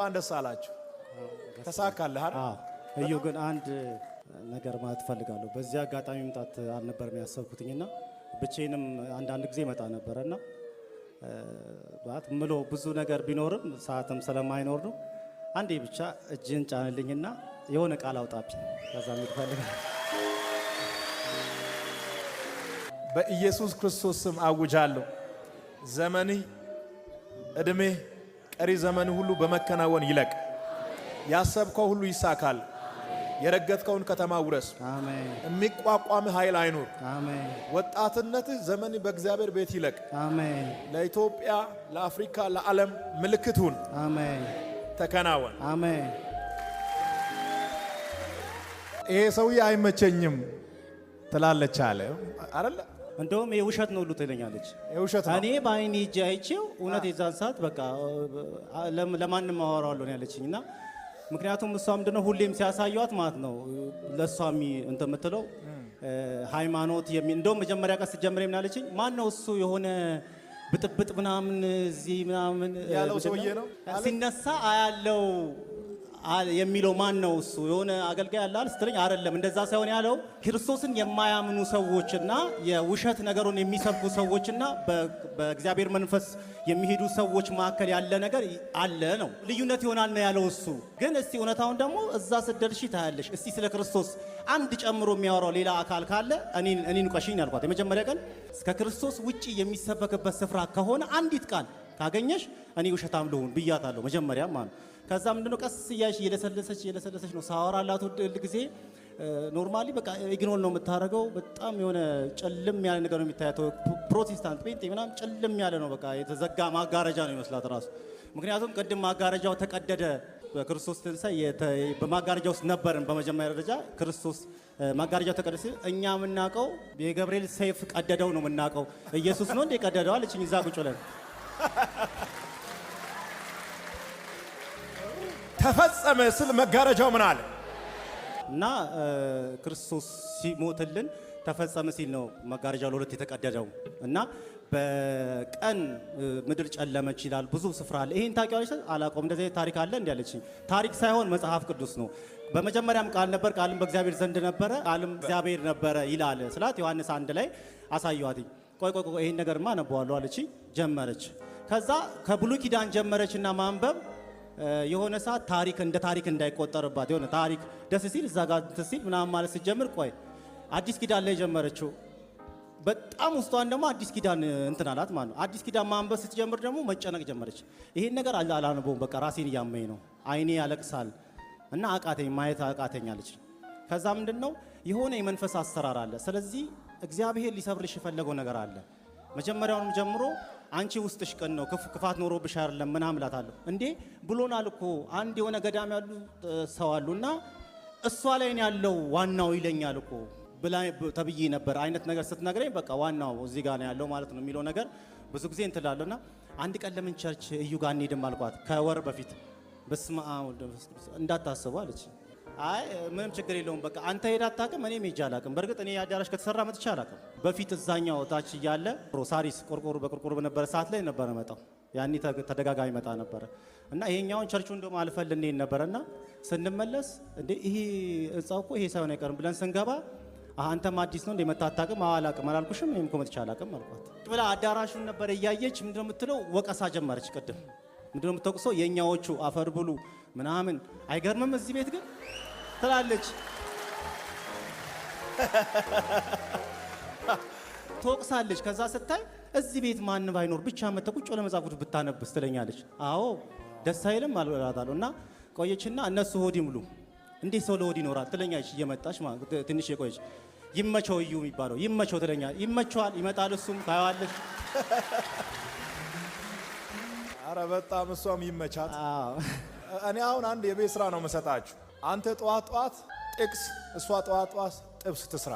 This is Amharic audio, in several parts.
አንደስ አላችሁ ተሳካለህ አይደል? እዩ ግን አንድ ነገር ማለት ፈልጋለሁ። በዚህ አጋጣሚ መምጣት አልነበረም ያሰብኩትኝና ብቻዬንም አንዳንድ ጊዜ መጣ ነበርና ባት ምሎ ብዙ ነገር ቢኖርም ሰዓትም ስለማይኖር ነው። አንዴ ብቻ እጅን ጫንልኝና የሆነ ቃል አውጣብኝ ከዛ ምትፈልጋለህ። በኢየሱስ ክርስቶስ ስም አውጃለሁ። ዘመኒ እድሜ ቀሪ ዘመን ሁሉ በመከናወን ይለቅ። ያሰብከው ሁሉ ይሳካል። የረገጥከውን ከተማ ውረስ። አሜን። የሚቋቋም ኃይል አይኑር። አሜን። ወጣትነትህ ዘመን በእግዚአብሔር ቤት ይለቅ። አሜን። ለኢትዮጵያ፣ ለአፍሪካ፣ ለዓለም ምልክት ሁን። አሜን። ተከናወን። አሜን። ይሄ ሰውዬ አይመቸኝም ትላለች አለ አይደል? እንደውም የውሸት ነው ሁሉ ትለኛለች። የውሸት ነው። እኔ በአይኔ እጄ አይቼው እውነት የዛን ሰዓት በቃ ለማንም አወራዋለሁ ነው ያለችኝና ምክንያቱም እሷ ምንድነው ሁሌም ሲያሳዩት ማለት ነው ለሷም እንተ የምትለው ሃይማኖት እንደውም መጀመሪያ ቀስ ጀምሬ ምን አለችኝ፣ ማን ነው እሱ የሆነ ብጥብጥ ምናምን እዚህ ምናምን ያለው ሰውዬ ነው ሲነሳ አያለው የሚለው ማን ነው እሱ የሆነ አገልጋይ ያላል ስትለኝ አይደለም እንደዛ ሳይሆን ያለው ክርስቶስን የማያምኑ ሰዎችና የውሸት ነገሩን የሚሰብኩ ሰዎችና በእግዚአብሔር መንፈስ የሚሄዱ ሰዎች መካከል ያለ ነገር አለ ነው ልዩነት ይሆናል ነው ያለው እሱ። ግን እስቲ እውነታውን ደግሞ እዛ ስደርሺ ታያለሽ። እስቲ ስለ ክርስቶስ አንድ ጨምሮ የሚያወራው ሌላ አካል ካለ እኔን ቀሽኝ ያልኳት የመጀመሪያ ቀን እስከ ክርስቶስ ውጪ የሚሰበክበት ስፍራ ከሆነ አንዲት ቃል ካገኘሽ እኔ ውሸታም ልሁን ብያታለሁ መጀመሪያ ማለት ነው። ከዛ ምንድነው ቀስ እያልሽ እየለሰለሰች ነው ሳወራላት ሁሉ ጊዜ ኖርማሊ በቃ ኢግኖር ነው የምታረገው። በጣም የሆነ ጨልም ያለ ነገር ነው የሚታየው። ፕሮቴስታንት ጴንጤ ምናምን ጨልም ያለ ነው በቃ የተዘጋ ማጋረጃ ነው ይመስላት ራሱ። ምክንያቱም ቅድም ማጋረጃው ተቀደደ በክርስቶስ ትንሣኤ በማጋረጃው ውስጥ ነበርን። በመጀመሪያ ደረጃ ክርስቶስ ማጋረጃው ተቀደደ። እኛ የምናውቀው የገብርኤል ሰይፍ ቀደደው ነው የምናውቀው። ኢየሱስ ነው እንደ ቀደደው አለችኝ እዛ ቁጭ ብለን። ተፈጸመ ስል መጋረጃው ምን አለ እና ክርስቶስ ሲሞትልን ተፈጸመ ሲል ነው መጋረጃው ለሁለት የተቀደደው። እና በቀን ምድር ጨለመች ይላል ብዙ ስፍራ አለ። ይሄን ታውቂዋለሽ? አላውቀውም። እንደዚህ ታሪክ አለ እንዴ አለችኝ። ታሪክ ሳይሆን መጽሐፍ ቅዱስ ነው። በመጀመሪያም ቃል ነበር፣ ቃልም በእግዚአብሔር ዘንድ ነበረ፣ ቃልም እግዚአብሔር ነበረ ይላል ስላት ዮሐንስ 1 ላይ አሳየዋትኝ። ቆይ ይሄን ነገርማ አነበዋለሁ አለችኝ። ጀመረች። ከዛ ከብሉይ ኪዳን ጀመረችና ማንበብ የሆነ ሰዓት ታሪክ እንደ ታሪክ እንዳይቆጠርባት የሆነ ታሪክ ደስ ሲል እዛ ጋር ሲል ምናምን ማለት ሲጀምር ቆይ አዲስ ኪዳን ላይ ጀመረችው። በጣም ውስጧን ደግሞ አዲስ ኪዳን እንትን አላት ማለት ነው። አዲስ ኪዳን ማንበብ ስትጀምር ደግሞ መጨነቅ ጀመረች። ይሄን ነገር አላነበውም በቃ ራሴን እያመኝ ነው፣ አይኔ ያለቅሳል እና አቃተኝ፣ ማየት አቃተኝ አለች። ከዛ ምንድነው የሆነ የመንፈስ አሰራር አለ። ስለዚህ እግዚአብሔር ሊሰብርሽ የፈለገው ነገር አለ። መጀመሪያውንም ጀምሮ አንቺ ውስጥሽ ቀን ነው ክፋት ኖሮብሽ አይደለም ምናምን እላታለሁ። እንዴ ብሎናል እኮ አንድ የሆነ ገዳም ያሉ ሰው አሉና እሷ ላይ ነው ያለው ዋናው ይለኛል እኮ ብላ ተብዬ ነበር አይነት ነገር ስትነግረኝ በቃ ዋናው እዚህ ጋር ነው ያለው ማለት ነው የሚለው ነገር ብዙ ጊዜ እንትላለና አንድ ቀን ለምን ቸርች እዩ ጋር እንሄድም አልኳት ከወር በፊት። በስመ አብ ወወልድ ወመንፈስ ቅዱስ እንዳታስቡ አለች። አይ ምንም ችግር የለውም በቃ አንተ ሄዳ አታውቅም እኔም ሄጄ አላውቅም። በእርግጥ እኔ አዳራሽ ከተሰራ መጥቼ አላውቅም። በፊት እዛኛው ታች እያለ ሳሪስ በቆርቆሮ በነበረ ሰዓት ላይ ነበረ መጣው። ያኔ ተደጋጋሚ መጣ ነበረ እና ይሄኛውን ቸርቹ እንደውም አልፈል እንዴ ነበርና ስንመለስ እንዴ ይሄ እዛው እኮ ይሄ ሳይሆን አይቀርም ብለን ስንገባ አንተም አዲስ ነው እንዴ መጣ አታውቅም? አላውቅም አላልኩሽም? እኔም እኮ መጥቼ አላውቅም አልኳት። ብላ አዳራሹን ነበር እያየች ምንድነው የምትለው ወቀሳ ጀመረች። ቅድም ምንድነው የምትወቅሰው የኛዎቹ አፈር ብሉ ምናምን አይገርምም እዚህ ቤት ግን ትላለች። ትወቅሳለች። ከዛ ስታይ እዚህ ቤት ማን ባይኖር ብቻ መተህ ቁጭ ብለህ መጽሐፍ ቅዱስ ብታነብስ ትለኛለች። አዎ ደስ አይልም አልበላታለሁ። እና ቆየችና እነሱ ሆድ ይሙሉ እንዴት ሰው ለሆድ ይኖራል ትለኛለች እየመጣች ማለት ትንሽ የቆየች ይመቸው እዩ የሚባለው ይመቸው ትለኛለች። ይመቸዋል ይመጣል እሱም ታየዋለች። አረ በጣም እሷም ይመቻት። እኔ አሁን አንድ የቤት ስራ ነው መሰጣችሁ። አንተ ጠዋት ጥቅስ እሷ ጠዋት ጥብስ ትስራ።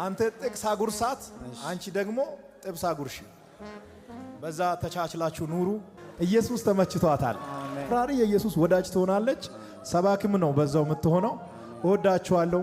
አንተ ጥቅስ አጉርሳት፣ አንቺ ደግሞ ጥብስ አጉርሺ። በዛ ተቻችላችሁ ኑሩ። ኢየሱስ ተመችቷታል። ፍራሪ የኢየሱስ ወዳጅ ትሆናለች። ሰባክም ነው በዛው የምትሆነው። እወዳችኋለሁ።